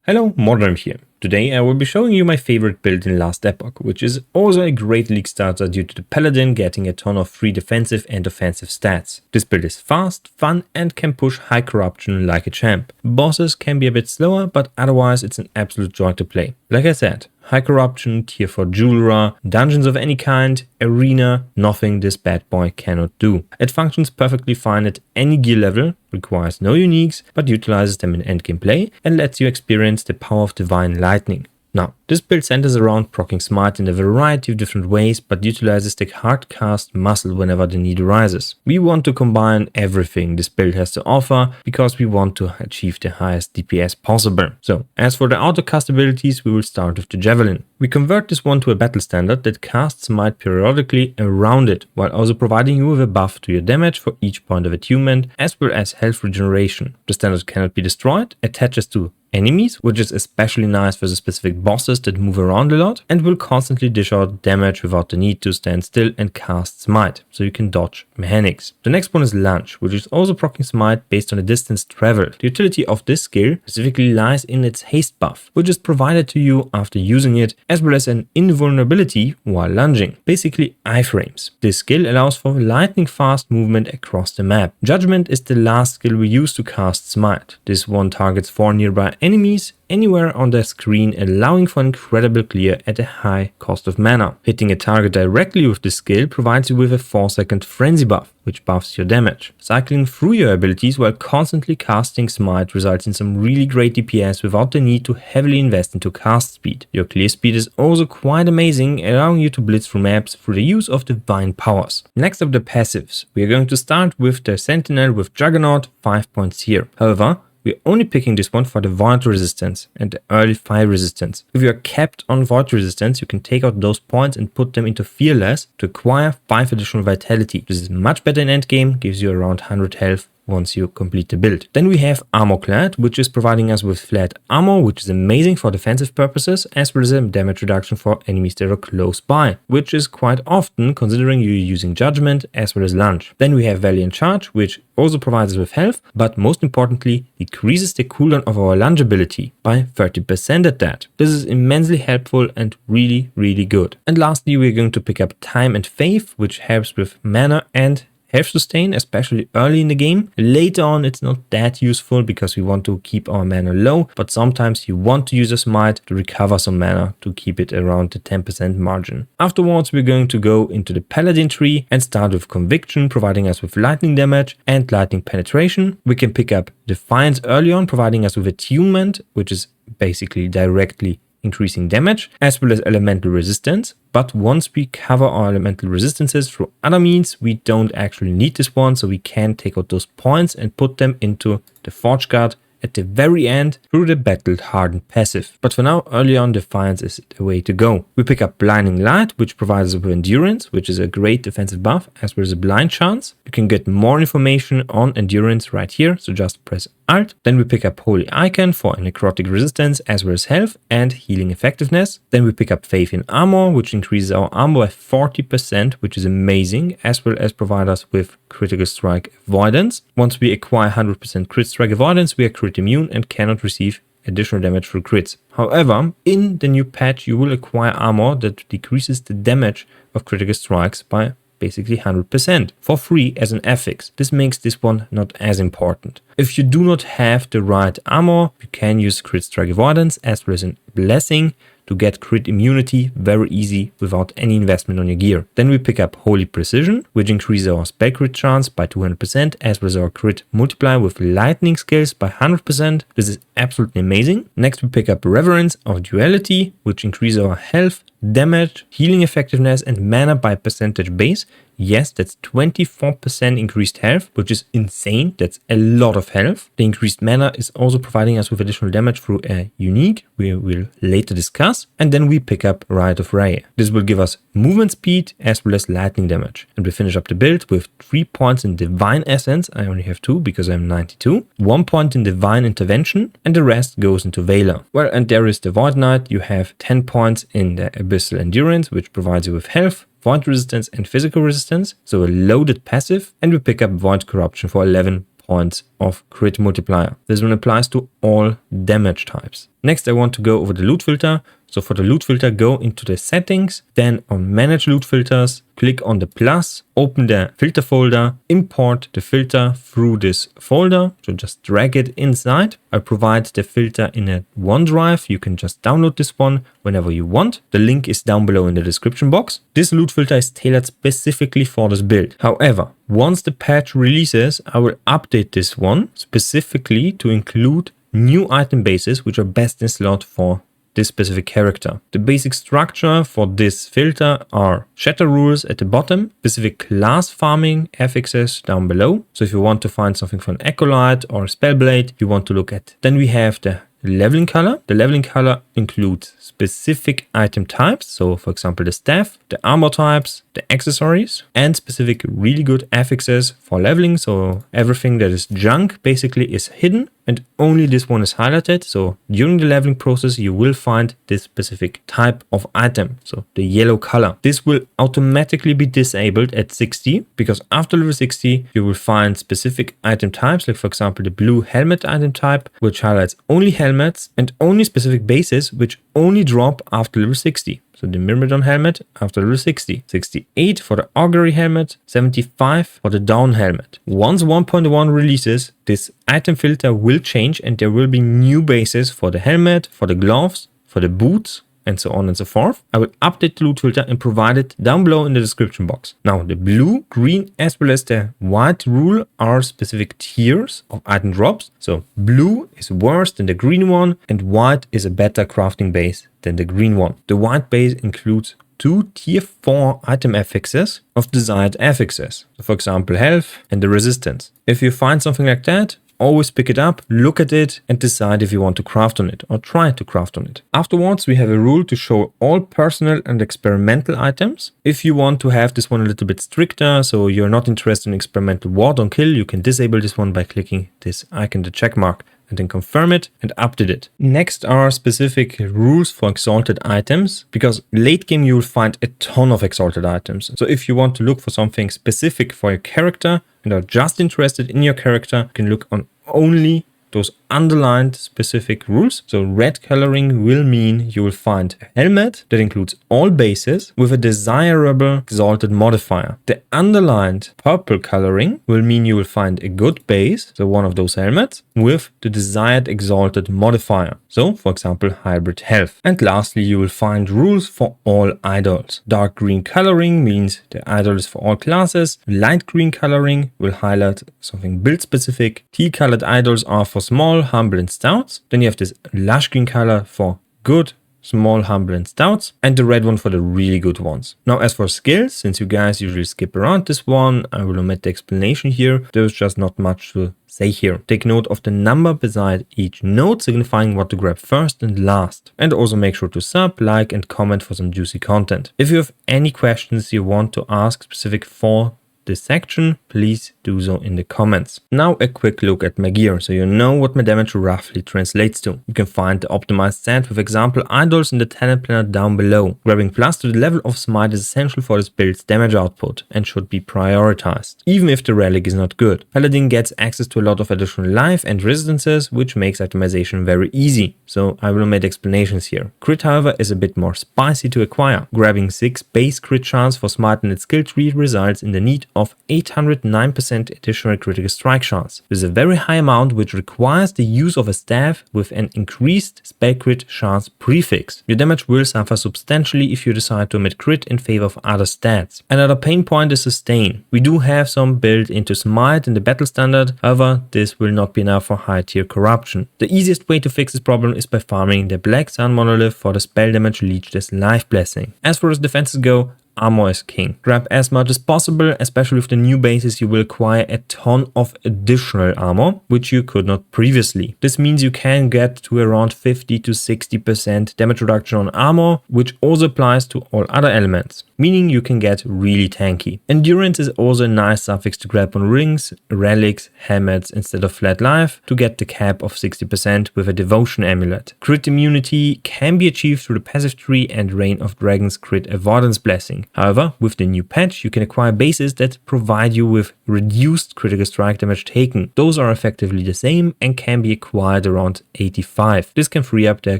Hello, Mordarim here. Today I will be showing you my favorite build in last Epoch, which is also a great league starter due to the Paladin getting a ton of free defensive and offensive stats. This build is fast, fun and can push high corruption like a champ. Bosses can be a bit slower, but otherwise it's an absolute joy to play. Like I said, high corruption, tier 4 jeweler, dungeons of any kind, arena, nothing this bad boy cannot do. It functions perfectly fine at any gear level, requires no uniques, but utilizes them in endgame play and lets you experience the power of divine lightning. Now, this build centers around proccing smite in a variety of different ways, but utilizes the hard cast muscle whenever the need arises. We want to combine everything this build has to offer because we want to achieve the highest DPS possible. So, as for the autocast abilities, we will start with the javelin. We convert this one to a battle standard that casts smite periodically around it, while also providing you with a buff to your damage for each point of attunement, as well as health regeneration. The standard cannot be destroyed, attaches to enemies, which is especially nice for the specific bosses that move around a lot, and will constantly dish out damage without the need to stand still and cast smite, so you can dodge mechanics. The next one is lunge, which is also proccing smite based on the distance traveled. The utility of this skill specifically lies in its haste buff, which is provided to you after using it, as well as an invulnerability while lunging, basically iframes. This skill allows for lightning fast movement across the map. Judgement is the last skill we use to cast smite. This one targets 4 nearby enemies anywhere on the screen, allowing for incredible clear at a high cost of mana. Hitting a target directly with this skill provides you with a 4-second frenzy buff, which buffs your damage. Cycling through your abilities while constantly casting smite results in some really great DPS without the need to heavily invest into cast speed. Your clear speed is also quite amazing, allowing you to blitz through maps through the use of divine powers. Next up, the passives. We are going to start with the Sentinel with Juggernaut, 5 points here. However, we're only picking this one for the void resistance and the early fire resistance. If you are capped on void resistance, you can take out those points and put them into fearless to acquire 5 additional vitality. This is much better in endgame, gives you around 100 health once you complete the build. Then we have Armor Clad, which is providing us with flat armor, which is amazing for defensive purposes, as well as a damage reduction for enemies that are close by, which is quite often considering you're using Judgement as well as Lunge. Then we have Valiant Charge, which also provides us with health, but most importantly, decreases the cooldown of our lunge ability by 30% at that. This is immensely helpful and really good. And lastly, we're going to pick up Time and Faith, which helps with mana and health sustain, especially early in the game. Later on, it's not that useful because we want to keep our mana low, but sometimes you want to use a smite to recover some mana to keep it around the 10% margin. Afterwards, we're going to go into the Paladin tree and start with Conviction, providing us with lightning damage and lightning penetration. We can pick up Defiance early on, providing us with Attunement, which is basically directly increasing damage, as well as elemental resistance. But once we cover our elemental resistances through other means, we don't actually need this one, so we can take out those points and put them into the Forge Guard at the very end through the Battle Hardened passive. But for now, early on, Defiance is the way to go. We pick up Blinding Light, which provides us with Endurance, which is a great defensive buff, as well as a Blind Chance. You can get more information on Endurance right here, so just press Alt. Then we pick up Holy Icon for necrotic resistance, as well as health and healing effectiveness. Then we pick up Faith in Armor, which increases our armor by 40%, which is amazing, as well as provide us with critical strike avoidance. Once we acquire 100% crit strike avoidance, we are crit immune and cannot receive additional damage through crits. However, in the new patch, you will acquire armor that decreases the damage of critical strikes by basically 100% for free as an affix. This makes this one not as important. If you do not have the right armor, you can use crit strike avoidance as well as a blessing to get crit immunity very easy without any investment on your gear. Then we pick up Holy Precision, which increases our spell crit chance by 200%, as well as our crit multiplier with lightning skills by 100%. This is absolutely amazing. Next we pick up Reverence of Duality, which increases our health, damage, healing effectiveness and mana by percentage base. Yes, that's 24% increased health, which is insane. That's a lot of health. The increased mana is also providing us with additional damage through a unique we will later discuss. And then we pick up Rite of Ray. This will give us movement speed as well as lightning damage. And we finish up the build with 3 points in Divine Essence. I only have 2 because I'm 92. 1 point in Divine Intervention and the rest goes into Valor. Well, and there is the Void Knight. You have 10 points in the Abyssal Endurance, which provides you with health, void resistance and physical resistance, so a loaded passive, and we pick up Void Corruption for 11 points of crit multiplier. This one applies to all damage types. Next, I want to go over the loot filter. So for the loot filter, go into the settings, then on manage loot filters, click on the plus, open the filter folder, import the filter through this folder. So just drag it inside. I provide the filter in a OneDrive. You can just download this one whenever you want. The link is down below in the description box. This loot filter is tailored specifically for this build. However, once the patch releases, I will update this one specifically to include new item bases which are best in slot for this specific character. The basic structure for this filter are shatter rules at the bottom, specific class farming affixes down below. So if you want to find something for an acolyte or a spellblade, you want to look at. Then we have the leveling color. The leveling color includes specific item types. So for example, the staff, the armor types, the accessories, and specific really good affixes for leveling. So everything that is junk basically is hidden and only this one is highlighted. So during the leveling process, you will find this specific type of item. So the yellow color. This will automatically be disabled at 60 because after level 60, you will find specific item types, like for example, the blue helmet item type, which highlights only helmets and only specific bases, which only drop after level 60. So the Myrmidon helmet after level 60, 68 for the augury helmet, 75 for the down helmet. Once 1.1 releases, this item filter will change and there will be new bases for the helmet, for the gloves, for the boots, and so on and so forth. I will update the loot filter and provide it down below in the description box. Now the blue, green, as well as the white rule are specific tiers of item drops. So blue is worse than the green one and white is a better crafting base than the green one. The white base includes 2 tier 4 item affixes of desired affixes. So for example, health and the resistance. If you find something like that, always pick it up, look at it and decide if you want to craft on it or try to craft on it. Afterwards, we have a rule to show all personal and experimental items. If you want to have this one a little bit stricter, so you're not interested in experimental ward on kill, you can disable this one by clicking this icon, the check mark, and then confirm it and update it. Next are specific rules for exalted items, because late game you will find a ton of exalted items. So if you want to look for something specific for your character and are just interested in your character, you can look on only those underlined specific rules. So red coloring will mean you will find a helmet that includes all bases with a desirable exalted modifier. The underlined purple coloring will mean you will find a good base, so one of those helmets, with the desired exalted modifier. So for example, hybrid health. And lastly, you will find rules for all idols. Dark green coloring means the idol is for all classes. Light green coloring will highlight something build specific. Teal colored idols are for small, humble and stouts. Then you have this lush green color for good, small, humble and stouts, and the red one for the really good ones. Now as for skills, since you guys usually skip around this one, I will omit the explanation here. There's just not much to say here. Take note of the number beside each node, signifying what to grab first and last. And also make sure to sub, like and comment for some juicy content. If you have any questions you want to ask specific for this section, please do so in the comments. Now a quick look at my gear, so you know what my damage roughly translates to. You can find the optimized set with example idols in the talent planner down below. Grabbing plus to the level of smite is essential for this build's damage output and should be prioritized, even if the relic is not good. Paladin gets access to a lot of additional life and resistances, which makes itemization very easy, so I will omit explanations here. Crit, however, is a bit more spicy to acquire. Grabbing 6 base crit chance for smite in its skill tree results in the need of 809% additional critical strike chance. This is a very high amount which requires the use of a staff with an increased spell crit chance prefix. Your damage will suffer substantially if you decide to omit crit in favor of other stats. Another pain point is sustain. We do have some built into smite in the battle standard, however this will not be enough for high tier corruption. The easiest way to fix this problem is by farming the Black Sun monolith for the spell damage leached as life blessing. As far as defenses go, armor is king. Grab as much as possible, especially with the new bases you will acquire a ton of additional armor, which you could not previously. This means you can get to around 50 to 60% damage reduction on armor, which also applies to all other elements, meaning you can get really tanky. Endurance is also a nice suffix to grab on rings, relics, helmets instead of flat life to get the cap of 60% with a devotion amulet. Crit immunity can be achieved through the passive tree and Reign of Dragons crit avoidance blessing. lightning. However, with the new patch, you can acquire bases that provide you with reduced critical strike damage taken. Those are effectively the same and can be acquired around 85. This can free up the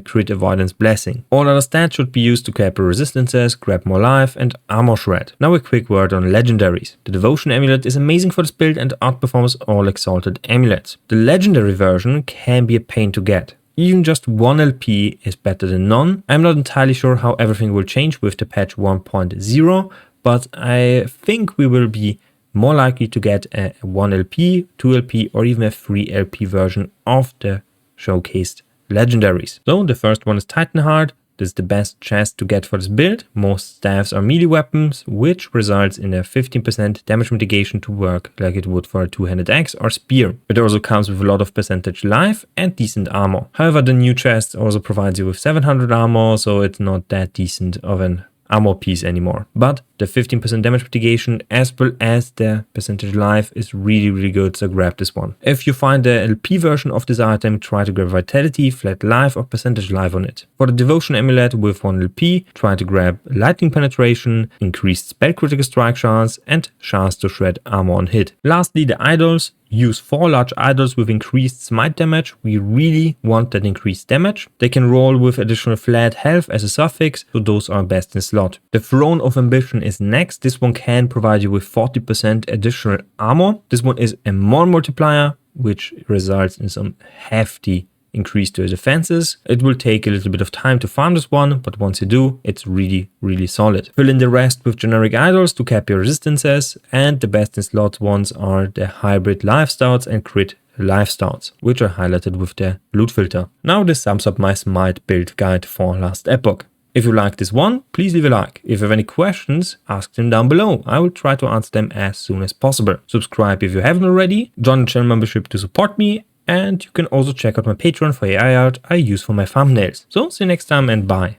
crit avoidance blessing. All other stats should be used to cap resistances, grab more life and armor shred. Now a quick word on legendaries. The devotion amulet is amazing for this build and outperforms all exalted amulets. The legendary version can be a pain to get. Even just 1 LP is better than none. I'm not entirely sure how everything will change with the patch 1.0, but I think we will be more likely to get a 1 LP, 2 LP or even a 3 LP version of the showcased legendaries. So the first one is Titanheart. This is the best chest to get for this build. Most staffs are melee weapons, which results in a 15% damage mitigation to work like it would for a two-handed axe or spear. It also comes with a lot of percentage life and decent armor. However, the new chest also provides you with 700 armor, so it's not that decent of an armor piece anymore. But the 15% damage mitigation as well as the percentage life is really good, so grab this one. If you find the LP version of this item, try to grab vitality, flat life or percentage life on it. For the devotion amulet with 1 LP, try to grab lightning penetration, increased spell critical strike chance and chance to shred armor on hit. Lastly, the idols. Use 4 large idols with increased smite damage. We really want that increased damage. They can roll with additional flat health as a suffix, so those are best in slot. The Throne of Ambition is next. This one can provide you with 40% additional armor. This one is a more multiplier, which results in some hefty increase to your defenses. It will take a little bit of time to farm this one, but once you do, it's really solid. Fill in the rest with generic idols to cap your resistances, and the best in slot ones are the hybrid life starts and crit life starts, which are highlighted with the loot filter. Now this sums up my Smite build guide for last epoch. If you like this one, please leave a like. If you have any questions, ask them down below. I will try to answer them as soon as possible. Subscribe if you haven't already, join the channel membership to support me, and you can also check out my Patreon for AI art I use for my thumbnails. So see you next time and bye.